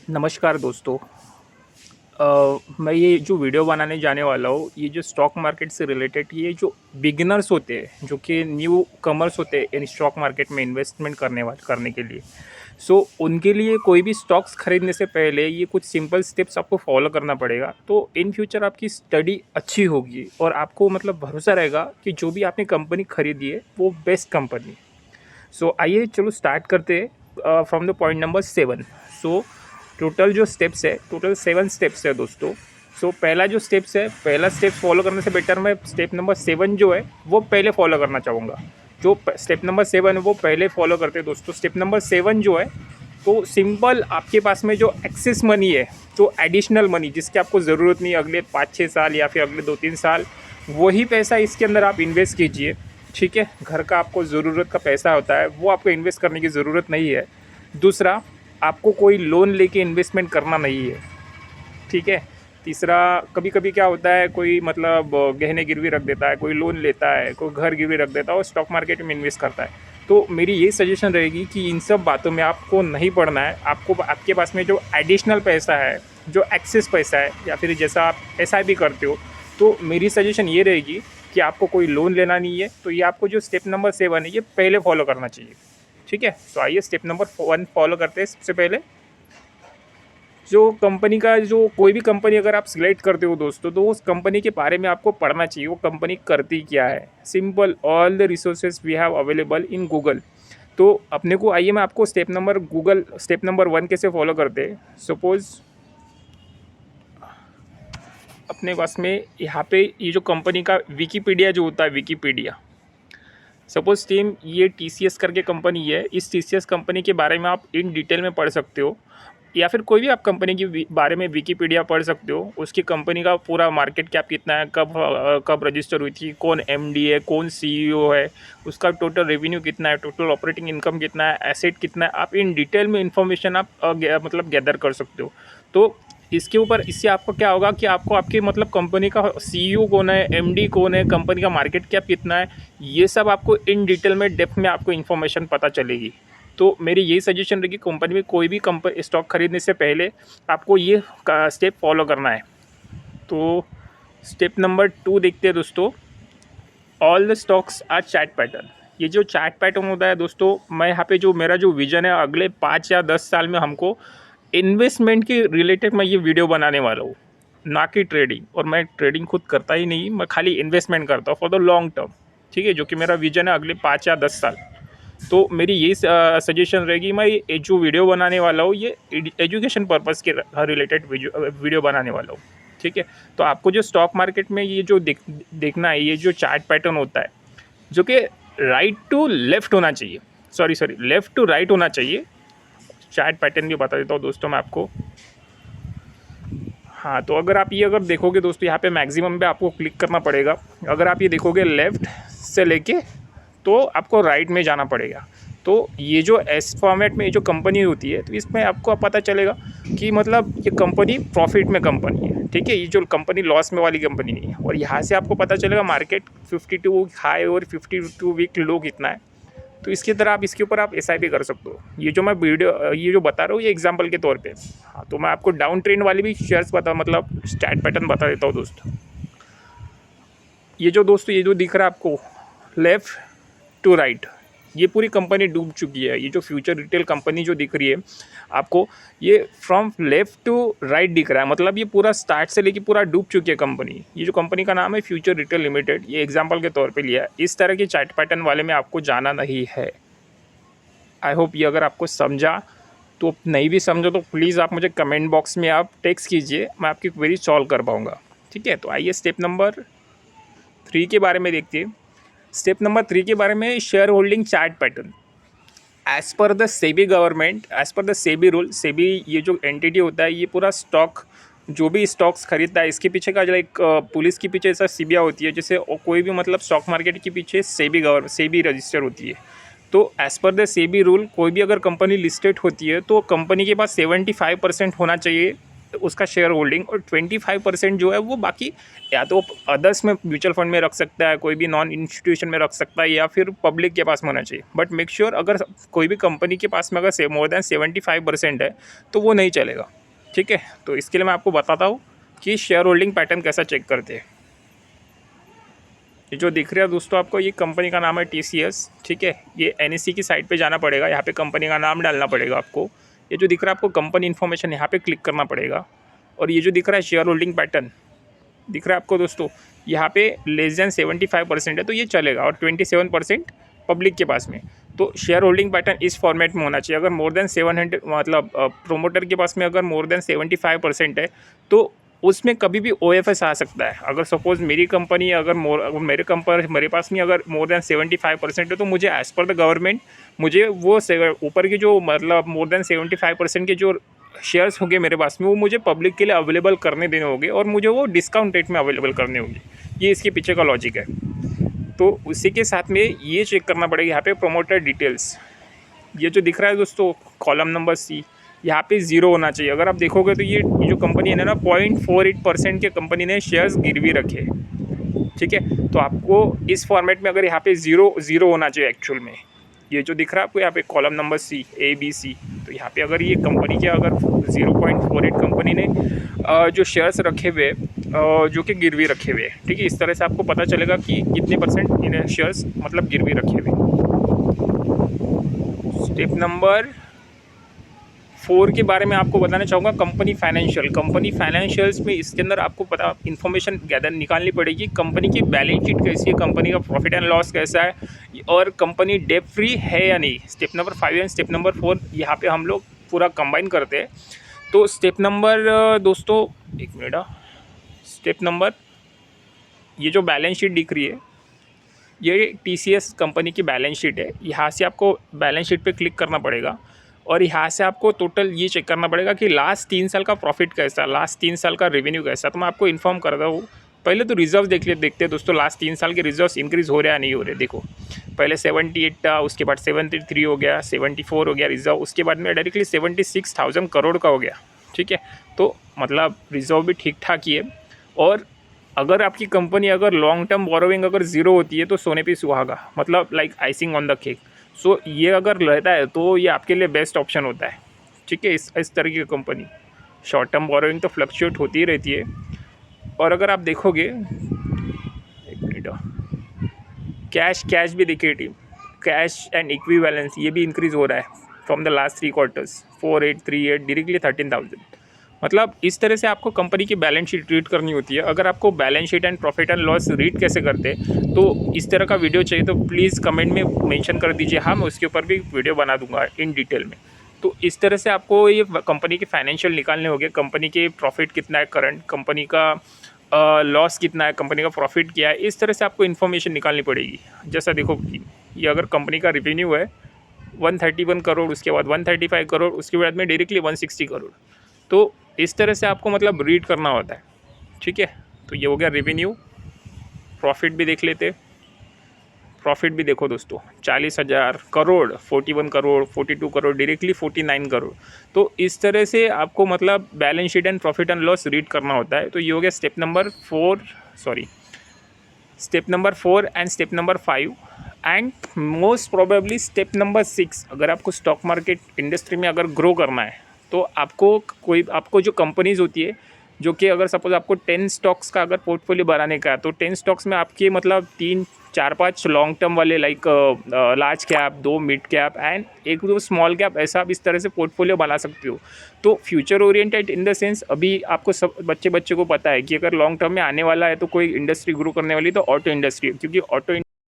नमस्कार दोस्तों। मैं ये जो वीडियो बनाने जाने वाला हूँ, ये जो स्टॉक मार्केट से रिलेटेड, ये जो बिगिनर्स होते हैं, जो कि न्यू कमर्स होते हैं इन स्टॉक मार्केट में इन्वेस्टमेंट करने के लिए। उनके लिए कोई भी स्टॉक्स खरीदने से पहले ये कुछ सिंपल स्टेप्स आपको फॉलो करना पड़ेगा। तो इन फ्यूचर आपकी स्टडी अच्छी होगी और आपको मतलब भरोसा रहेगा कि जो भी आपने कंपनी खरीदी है वो बेस्ट कंपनी है। आइए चलो स्टार्ट करते हैं from the point number 7। So total जो स्टेप्स है, टोटल 7 स्टेप्स है दोस्तों। पहला जो स्टेप्स है, पहला स्टेप फॉलो करने से बेटर मैं स्टेप नंबर 7 जो है वो पहले फॉलो करना चाहूँगा। जो स्टेप नंबर 7 है वो पहले फॉलो करते हैं दोस्तों। स्टेप नंबर 7 जो है तो सिंपल, आपके पास में जो एक्सेस मनी है, जो एडिशनल मनी जिसकी आपको ज़रूरत नहीं है अगले 5-6 साल या फिर अगले 2-3 साल, वही पैसा इसके अंदर आप इन्वेस्ट कीजिए। ठीक है, घर का आपको ज़रूरत का पैसा होता है वो आपको इन्वेस्ट करने की ज़रूरत नहीं है। दूसरा, आपको कोई लोन लेके इन्वेस्टमेंट करना नहीं है। ठीक है। तीसरा, कभी कभी क्या होता है, कोई मतलब गहने गिरवी रख देता है, कोई लोन लेता है, कोई घर गिरवी रख देता है और स्टॉक मार्केट में इन्वेस्ट करता है। तो मेरी ये सजेशन रहेगी कि इन सब बातों में आपको नहीं पड़ना है। आपको आपके पास में जो एडिशनल पैसा है, जो एक्सेस पैसा है, या फिर जैसा आप SIP करते हो, तो मेरी सजेशन ये रहेगी कि आपको कोई लोन लेना नहीं है। तो ये आपको जो स्टेप नंबर 7 है ये पहले फॉलो करना चाहिए। ठीक है। आइए स्टेप नंबर 1 फॉलो करते हैं। सबसे पहले जो कंपनी का, जो कोई भी कंपनी अगर आप सिलेक्ट करते हो दोस्तों, तो उस कंपनी के बारे में आपको पढ़ना चाहिए, वो कंपनी करती क्या है। Simple, all the resources we have available in Google. तो अपने को, आइए मैं आपको स्टेप नंबर 1 कैसे फॉलो करते हैं। सपोज़ अपने पास में यहाँ पे ये जो कंपनी का विकीपीडिया जो होता है, विकीपीडिया, सपोज टीम, ये TCS करके कंपनी है। इस TCS कंपनी के बारे में आप इन डिटेल में पढ़ सकते हो, या फिर कोई भी आप कंपनी के बारे में विकीपीडिया पढ़ सकते हो। उसकी कंपनी का पूरा मार्केट कैप कितना है, कब रजिस्टर हुई थी, कौन MD है, कौन CEO है, उसका टोटल रेवेन्यू कितना है, टोटल ऑपरेटिंग इनकम कितना है, एसेट कितना है, आप इन डिटेल में इंफॉर्मेशन आप मतलब गैदर कर सकते हो। तो इसके ऊपर, इससे आपको क्या होगा कि आपको आपकी मतलब कंपनी का CEO कौन है, MD कौन है, कंपनी का मार्केट कैप कितना है, ये सब आपको इन डिटेल में, डेप्थ में आपको इन्फॉर्मेशन पता चलेगी। तो मेरी यही सजेशन रहेगी, कंपनी में कोई भी स्टॉक खरीदने से पहले आपको ये स्टेप फॉलो करना है। तो स्टेप नंबर 2 देखते हैं दोस्तों। All the stocks are chart pattern. ये जो चार्ट पैटर्न होता है दोस्तों, मैं यहाँ पे जो मेरा जो विजन है, अगले 5 या 10 साल में हमको इन्वेस्टमेंट के रिलेटेड मैं ये वीडियो बनाने वाला हूँ, ना कि ट्रेडिंग। और मैं ट्रेडिंग खुद करता ही नहीं, मैं खाली इन्वेस्टमेंट करता हूँ फॉर द लॉन्ग टर्म। ठीक है, जो कि मेरा विजन है अगले 5 या 10 साल। तो मेरी यही सजेशन रहेगी, मैं ये जो वीडियो बनाने वाला हूँ ये एजुकेशन पर्पज़ के रिलेटेड वीडियो बनाने वाला हूँ। ठीक है। तो आपको जो स्टॉक मार्केट में ये जो देखना है, ये जो चार्ट पैटर्न होता है, जो कि राइट टू लेफ़्ट होना चाहिए, सॉरी लेफ़्ट टू राइट होना चाहिए। चार्ट पैटर्न भी बता देता हूँ दोस्तों मैं आपको। हाँ, तो अगर देखोगे दोस्तों, यहाँ पे मैक्सिमम पे आपको क्लिक करना पड़ेगा। अगर आप ये देखोगे लेफ़्ट से लेके, तो आपको राइट में जाना पड़ेगा। तो ये जो एस फॉर्मेट में ये जो कंपनी होती है, तो इसमें आपको पता चलेगा कि मतलब ये कंपनी प्रॉफिट में कंपनी है। ठीक है, ये जो कंपनी लॉस में वाली कंपनी नहीं है। और यहाँ से आपको पता चलेगा मार्केट 52 हाई और 52 वीक लो कितना है। तो इसकी तरह आप इसके ऊपर आप SIP कर सकते हो। ये जो मैं वीडियो ये जो बता रहा हूँ, ये एग्जांपल के तौर पे। हाँ, तो मैं आपको डाउन ट्रेंड वाली भी शेयर्स मतलब चार्ट पैटर्न बता देता हूँ दोस्तों। ये जो दिख रहा है आपको लेफ़्ट टू राइट, ये पूरी कंपनी डूब चुकी है। ये जो फ्यूचर रिटेल कंपनी जो दिख रही है आपको, ये फ्रॉम लेफ़्ट टू राइट दिख रहा है, मतलब ये पूरा स्टार्ट से लेके पूरा डूब चुकी है कंपनी। ये जो कंपनी का नाम है फ्यूचर रिटेल लिमिटेड, ये एग्जांपल के तौर पे लिया है। इस तरह के चार्ट पैटर्न वाले में आपको जाना नहीं है। आई होप ये अगर आपको समझा, तो नहीं भी समझो तो प्लीज़ आप मुझे कमेंट बॉक्स में आप टेक्स्ट कीजिए, मैं आपकी क्वेरी सॉल्व कर पाऊँगा। ठीक है। तो आइए स्टेप नंबर 3 के बारे में देखते हैं। स्टेप नंबर 3 के बारे में, share holding chart pattern. As per the SEBI government, as per the SEBI rule, SEBI ये जो एंटिटी होता है, ये पूरा स्टॉक, जो भी स्टॉक्स खरीदता है, इसके पीछे का जो एक पुलिस के पीछे ऐसा CBI होती है, जैसे कोई भी मतलब स्टॉक मार्केट के पीछे सेबी रजिस्टर होती है। तो as per the SEBI rule, कोई भी अगर कंपनी लिस्टेड होती है तो कंपनी के पास 75% होना चाहिए उसका शेयर होल्डिंग, और 25% जो है वो बाकी या तो अदर्स में, म्यूचुअल फंड में रख सकता है, कोई भी नॉन इंस्टीट्यूशन में रख सकता है, या फिर पब्लिक के पास में होना चाहिए। बट मेक श्योर अगर कोई भी कंपनी के पास में अगर मोर देन 75% है तो वो नहीं चलेगा। ठीक है, तो इसके लिए मैं आपको बताता हूँ कि शेयर होल्डिंग पैटर्न कैसा चेक करते हैं। ये जो दिख रहा है दोस्तों आपको, ये कंपनी का नाम है TCS। ठीक है, ये NSE की साइट पे जाना पड़ेगा, यहाँ पे कंपनी का नाम डालना पड़ेगा आपको। ये जो दिख रहा है आपको कंपनी इन्फॉर्मेशन, यहाँ पे क्लिक करना पड़ेगा। और ये जो दिख रहा है शेयर होल्डिंग पैटर्न दिख रहा है आपको दोस्तों, यहाँ पे लेस देन 75% है तो ये चलेगा, और 27% पब्लिक के पास में। तो शेयर होल्डिंग पैटर्न इस फॉर्मेट में होना चाहिए। अगर मोर देन 700 मतलब प्रोमोटर के पास में अगर मोर देन 75% है तो उसमें कभी भी OFS आ सकता है। अगर सपोज़ मेरी कंपनी अगर मेरे पास में अगर मोर देन 75% है तो मुझे एज़ पर द गवर्नमेंट मुझे वो ऊपर की जो मतलब मोर देन 75% के जो शेयर्स होंगे मेरे पास में वो मुझे पब्लिक के लिए अवेलेबल करने देने होंगे, और मुझे वो डिस्काउंट रेट में अवेलेबल करने होंगे। ये इसके पीछे का लॉजिक है। तो उसी के साथ में ये चेक करना पड़ेगा यहाँ पे प्रोमोटर डिटेल्स। ये जो दिख रहा है दोस्तों कॉलम नंबर C, यहाँ पे 0 होना चाहिए। अगर आप देखोगे तो ये जो कंपनी है ना 0.48% के कंपनी ने शेयर्स गिरवी रखे। ठीक है, तो आपको इस फॉर्मेट में अगर यहाँ पे 0 होना चाहिए एक्चुअल में। ये जो दिख रहा है आपको यहाँ पे कॉलम नंबर C ABC, तो यहाँ पे अगर ये कंपनी के अगर 0.48 कंपनी ने जो शेयर्स रखे हुए जो कि गिरवी रखे हुए, ठीक है, इस तरह से आपको पता चलेगा कि कितने % इन शेयर्स मतलब गिरवी रखे हुए। स्टेप नंबर 4 के बारे में आपको बताना चाहूँगा, कंपनी फाइनेंशियल्स में इसके अंदर आपको पता इन्फॉर्मेशन गैदर निकालनी पड़ेगी। कंपनी की बैलेंस शीट कैसी है, कंपनी का प्रॉफिट एंड लॉस कैसा है, और कंपनी डेट फ्री है या नहीं। Step number 5 and step number 4 यहाँ पे हम लोग पूरा कंबाइन करते हैं। तो स्टेप नंबर दोस्तों एक मिनट, स्टेप नंबर ये जो बैलेंस शीट दिख रही है ये TCS कंपनी की बैलेंस शीट है। यहाँ से आपको बैलेंस शीट पे क्लिक करना पड़ेगा, और यहाँ से आपको टोटल ये चेक करना पड़ेगा कि लास्ट 3 साल का प्रॉफिट कैसा, लास्ट 3 साल का रेवेन्यू कैसा। तो मैं आपको इन्फॉर्म कर रहा हूँ। पहले तो रिजर्व देखते हैं दोस्तों, लास्ट 3 साल के रिजर्व्स इंक्रीज़ हो रहे हैं नहीं हो रहे। देखो पहले 78 था, उसके बाद 73 हो गया, 74 हो गया रिजर्व, उसके बाद में डायरेक्टली 76,000 करोड़ का हो गया। ठीक है, तो मतलब रिजर्व भी ठीक ठाक ही है। और अगर आपकी कंपनी अगर लॉन्ग टर्म बोरोइंग अगर 0 होती है तो सोने पे सुहागा, मतलब like icing on the cake. So ये अगर रहता है तो ये आपके लिए बेस्ट ऑप्शन होता है। ठीक है, इस तरह की कंपनी शॉर्ट टर्म बोरोइंग तो फ्लक्चुएट होती ही रहती है। और अगर आप देखोगे एक मिनट, कैश भी देखिए टीम, कैश एंड इक्विवेलेंस ये भी इंक्रीज़ हो रहा है from the last 3 quarters 4838 directly 13,000। मतलब इस तरह से आपको कंपनी की बैलेंस शीट रीड करनी होती है। अगर आपको balance sheet and profit and loss read कैसे करते हैं तो इस तरह का वीडियो चाहिए तो प्लीज़ कमेंट में मेंशन कर दीजिए, हाँ मैं उसके ऊपर भी वीडियो बना दूंगा इन डिटेल में। तो इस तरह से आपको ये कंपनी के फाइनेंशियल निकालने होंगे, कंपनी के प्रॉफिट कितना है करंट, कंपनी का लॉस कितना है, कंपनी का प्रॉफिट क्या है, इस तरह से आपको इन्फॉर्मेशन निकालनी पड़ेगी। जैसा देखो कि ये अगर कंपनी का रेवेन्यू है 131 करोड़, उसके बाद 135 करोड़, उसके बाद में डायरेक्टली 160 करोड़। तो इस तरह से आपको मतलब रीड करना होता है। ठीक है, तो ये हो गया रेवेन्यू। प्रॉफिट भी देख लेते, प्रॉफिट भी देखो दोस्तों 40,000 करोड़, 41 करोड़, 42 करोड़, डायरेक्टली 49 करोड़। तो इस तरह से आपको मतलब balance sheet and profit and loss read करना होता है। तो ये हो गया step number 4 and step number 5 and most probably step number 6। अगर आपको स्टॉक मार्केट इंडस्ट्री में अगर ग्रो करना है तो आपको जो कंपनीज़ होती है जो कि अगर सपोज आपको 10 स्टॉक्स का अगर पोर्टफोलियो बनाने का है तो 10 स्टॉक्स में आपके मतलब 3-4-5 लॉन्ग टर्म वाले like large cap, 2 mid cap and 1-2 small cap, ऐसा आप इस तरह से पोर्टफोलियो बना सकते हो। तो future oriented in the sense अभी आपको सब बच्चे को पता है कि अगर लॉन्ग टर्म में आने वाला है तो कोई इंडस्ट्री ग्रो करने वाली तो ऑटो इंडस्ट्री है, क्योंकि ऑटो